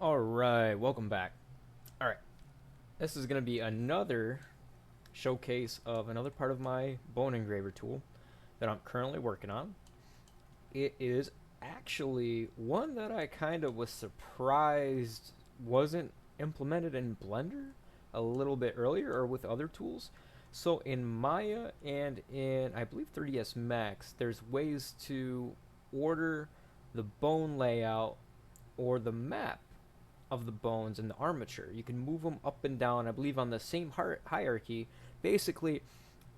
Alright, welcome back. Alright, this is going to be another showcase of another part of my Bone Engraver tool that I'm currently working on. It is actually one that I kind of was surprised wasn't implemented in Blender a little bit earlier or with other tools. So in Maya and in, I believe, 3ds Max, there's ways to order the bone layout or the map of the bones in the armature. You can move them up and down, I believe, on the same hierarchy, basically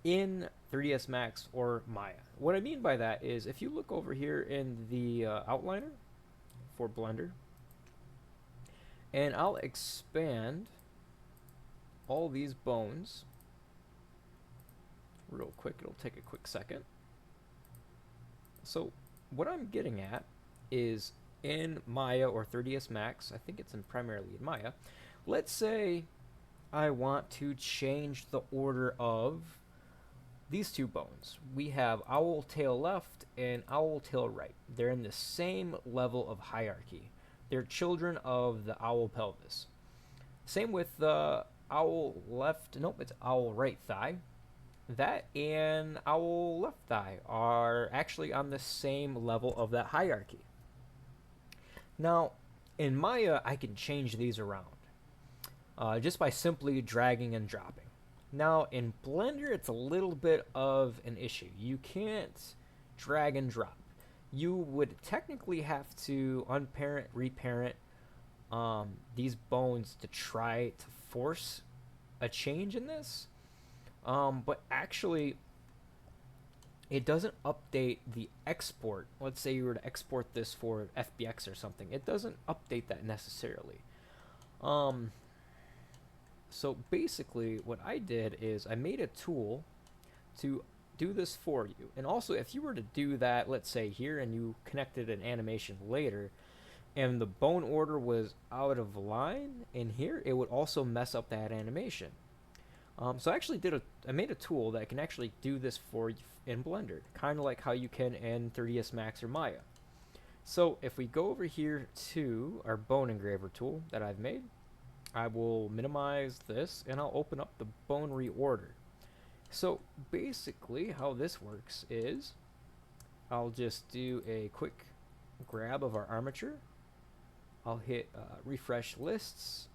in 3ds Max or Maya. What I mean by that is if you look over here in the outliner for Blender, and I'll expand all these bones real quick. It'll take a quick second. So what I'm getting at is in Maya or 3ds Max, I think it's primarily in Maya, let's say I want to change the order of these two bones. We have owl tail left and owl tail right. They're in the same level of hierarchy. They're children of the owl pelvis. Same with the owl left, nope, it's owl right thigh. That and owl left thigh are actually on the same level of that hierarchy. Now, in Maya, I can change these around just by simply dragging and dropping. Now, in Blender, it's a little bit of an issue. You can't drag and drop. You would technically have to unparent, reparent these bones to try to force a change in this. But actually, it doesn't update the export. Let's say you were to export this for FBX or something. It doesn't update that necessarily. So basically, what I did is I made a tool to do this for you. And also, if you were to do that, let's say here, and you connected an animation later, and the bone order was out of line in here, it would also mess up that animation. So I actually I made a tool that can actually do this for you in Blender, kind of like how you can in 3ds Max or Maya. So if we go over here to our Bone Engraver tool that I've made, I will minimize this and I'll open up the Bone Reorder. So basically how this works is I'll just do a quick grab of our armature. I'll hit refresh lists.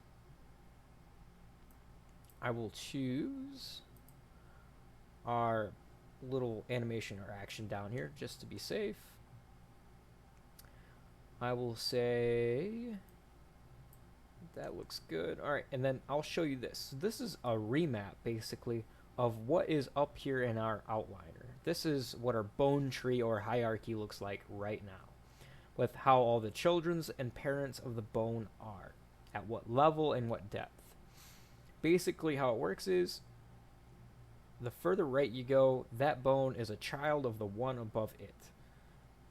I will choose our little animation or action down here just to be safe. I will say that looks good. All right, and then I'll show you this. So this is a remap basically of what is up here in our outliner. This is what our bone tree or hierarchy looks like right now, with how all the children's and parents of the bone are, at what level and what depth. Basically how it works is the further right you go, that bone is a child of the one above it,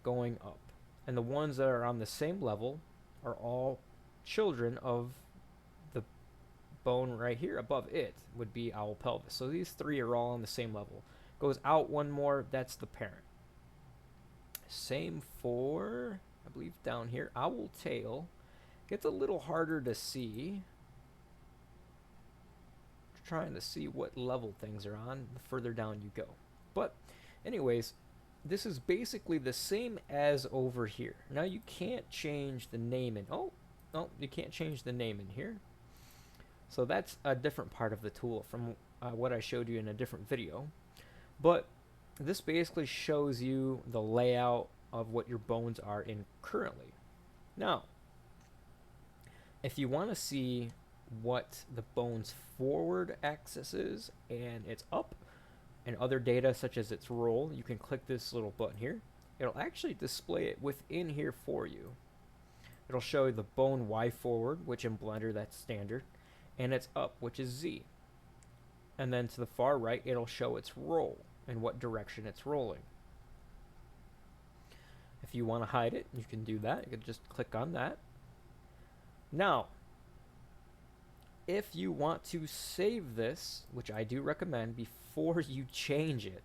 going up. And the ones that are on the same level are all children of the bone right here above it, would be owl pelvis. So these three are all on the same level. Goes out one more, that's the parent. Same for, I believe down here, owl tail. Gets a little harder to see. Trying to see what level things are on the further down you go. But anyways, this is basically the same as over here. Now you can't change the name in, oh, you can't change the name in here. So that's a different part of the tool from what I showed you in a different video. But this basically shows you the layout of what your bones are in currently. Now, if you want to see what the bone's forward axis is and its up and other data such as its roll, you can click this little button here. It'll actually display it within here for you. It'll show you the bone Y forward, which in Blender that's standard, and its up, which is Z. And then to the far right, it'll show its roll and what direction it's rolling. If you want to hide it, you can do that. You can just click on that. Now, if you want to save this, which I do recommend before you change it,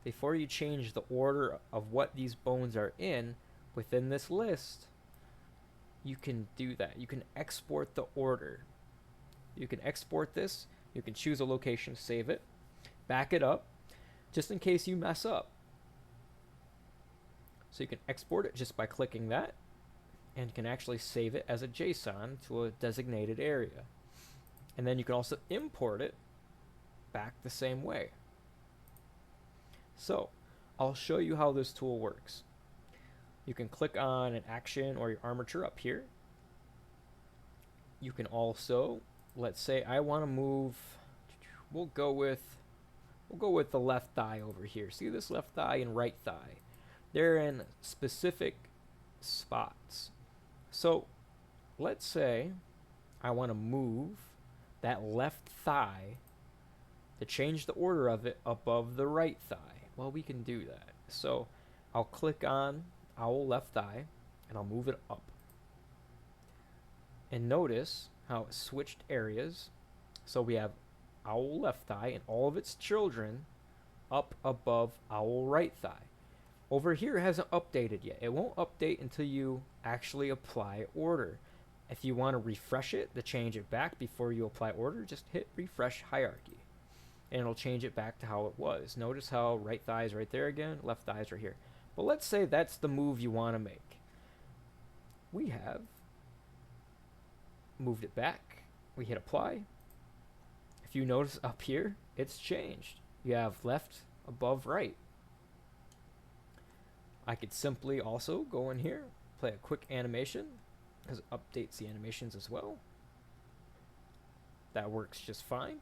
before you change the order of what these bones are in within this list, you can do that. You can export the order. You can export this. You can choose a location to save it, back it up, just in case you mess up. So you can export it just by clicking that, and you can actually save it as a JSON to a designated area. And then you can also import it back the same way. So I'll show you how this tool works. You can click on an action or your armature up here. You can also, let's say I want to move, we'll go with the left thigh over here. See this left thigh and right thigh? They're in specific spots. So let's say I want to move that left thigh to change the order of it above the right thigh. Well, we can do that. So I'll click on owl left thigh and I'll move it up. And notice how it switched areas. So we have owl left thigh and all of its children up above owl right thigh. Over here, it hasn't updated yet. It won't update until you actually apply order. If you want to refresh it to change it back before you apply order, just hit refresh hierarchy. And it'll change it back to how it was. Notice how right thigh is right there again, left thigh is right here. But let's say that's the move you want to make. We have moved it back. We hit apply. If you notice up here, it's changed. You have left above right. I could simply also go in here, play a quick animation, because it updates the animations as well. That works just fine.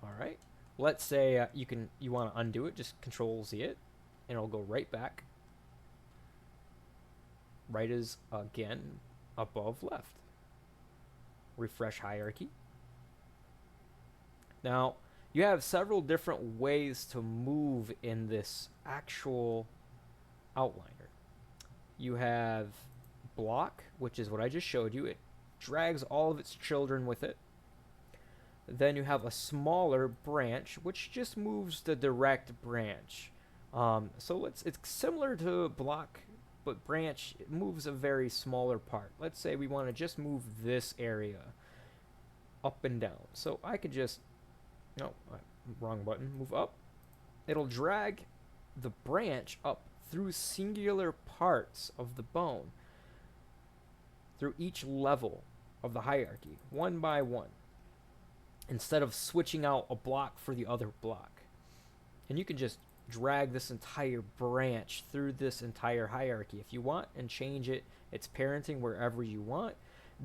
All right. Let's say you want to undo it, just Control Z it, and it'll go right back. Right is again above left. Refresh hierarchy. Now, you have several different ways to move in this actual outliner. You have block, which is what I just showed you. It drags all of its children with it. Then you have a smaller branch, which just moves the direct branch. So it's similar to block, but branch, it moves a very smaller part. Let's say we want to just move this area up and down. So I could just, no, wrong button, move up. It'll drag the branch up through singular parts of the bone, through each level of the hierarchy, one by one, instead of switching out a block for the other block. And you can just drag this entire branch through this entire hierarchy if you want, and change its parenting wherever you want.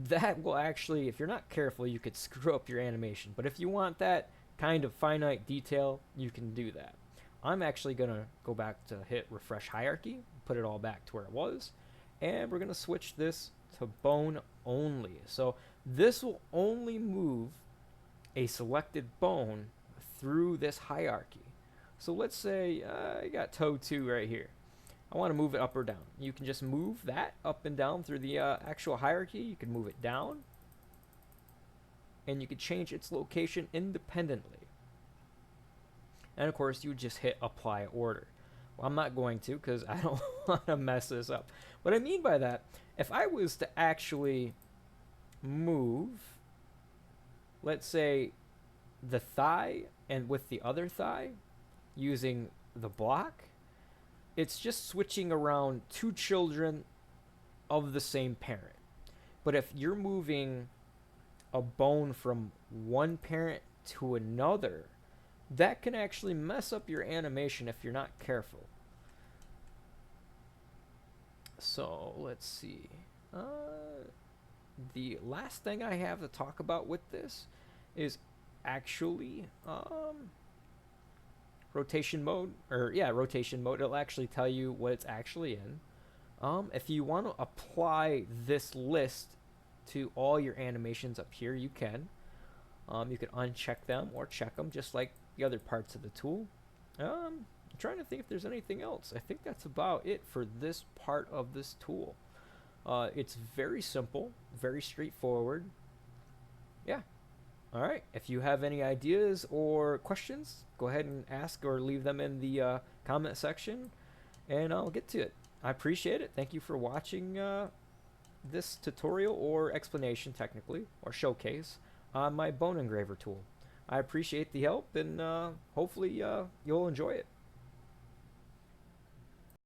That will actually, if you're not careful, you could screw up your animation. But if you want that kind of finite detail, you can do that. I'm actually going to go back to hit refresh hierarchy, put it all back to where it was, and we're going to switch this to bone only. So this will only move a selected bone through this hierarchy. So let's say I got toe 2 right here. I want to move it up or down. You can just move that up and down through the actual hierarchy. You can move it down, and you can change its location independently. And of course, you just hit apply order. Well, I'm not going to, because I don't want to mess this up. What I mean by that, if I was to actually move, let's say, the thigh and with the other thigh using the block, it's just switching around 2 children of the same parent. But if you're moving a bone from one parent to another, that can actually mess up your animation if you're not careful. So let's see. The last thing I have to talk about with this is actually rotation mode. Rotation mode. It'll actually tell you what it's actually in. If you want to apply this list to all your animations up here, you can. You can uncheck them or check them just like the other parts of the tool. I'm trying to think if there's anything else. I think that's about it for this part of this tool. It's very simple, very straightforward. Yeah. All right. If you have any ideas or questions, go ahead and ask or leave them in the comment section, and I'll get to it. I appreciate it. Thank you for watching this tutorial or explanation, technically, or showcase, on my Bone Engraver tool. I appreciate the help, and hopefully you'll enjoy it.